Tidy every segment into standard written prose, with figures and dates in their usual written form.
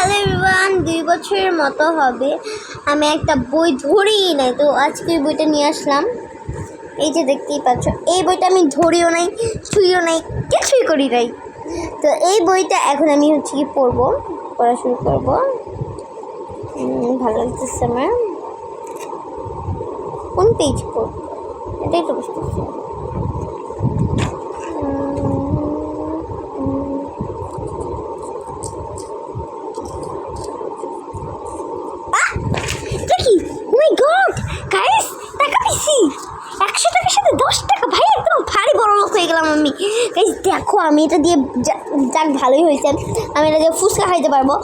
Hello everyone, 2 বছরের মতো হবে আমি একটা বই ধরিই নাই, তো আজকে এই বইটা নিয়ে আসলাম। এই যে দেখতেই পাচ্ছ, এই বইটা আমি ধরিও নাই, ছুঁইও নাই, কিছুই করি নাই। তো এই বইটা এখন আমি কি পড়া শুরু করবো। ভালো লাগতেছে আমার। কোন পেজ পড়বো এটাই তো বুঝতেছি। দেখি, মাই গড গাইস, টাকা পেয়েছি 100 টাকার সাথে 10 টাকা। ভাই একদম ভারী বড় লোক হয়ে গেলাম আমি। গাইস দেখো, আমি এটা দিয়ে যাক ভালোই হয়েছে, আমি এটা দিয়ে ফুচকা খাইতে পারবো।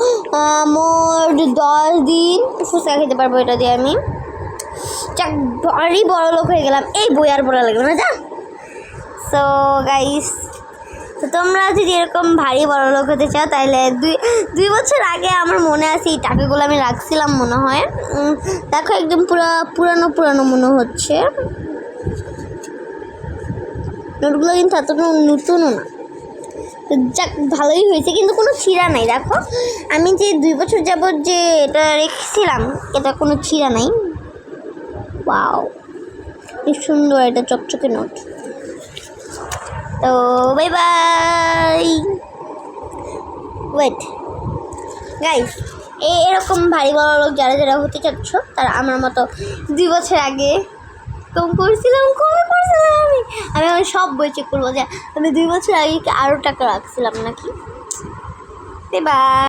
মোট 10 দিন ফুচকা খেতে পারবো এটা দিয়ে আমি। যাক ভারী বড় লোক হয়ে গেলাম, এই বই আর পড়া লাগবে না। যা সো গাইস, তো তোমরা যদি এরকম ভারী বড় লোক হতে চাও তাহলে 2 বছর আগে আমার মনে আছে এই টাকাগুলো আমি রাখছিলাম মনে হয়। দেখো একদম পুরানো মনে হচ্ছে। নোটগুলো কিন্তু এতটা নতুনও না। তো যাক ভালোই হয়েছে, কিন্তু কোনো ছিঁড়া নাই। দেখো আমি যে 2 বছর যাবত যে এটা রেখেছিলাম, এটা কোনো ছিঁড়া নাই। ওয়াও, কি সুন্দর এটা চকচকে নোট। তো বাই বাই। ওয়েট গাইস, এরকম ভারী বড় লোক যারা হতে চাচ্ছ তারা আমার মতো 2 বছর আগে কবে করছিলাম আমি আমার সব বই চেক করবো যে আমি 2 বছর আগে আরও টাকা রাখছিলাম নাকি। বাই।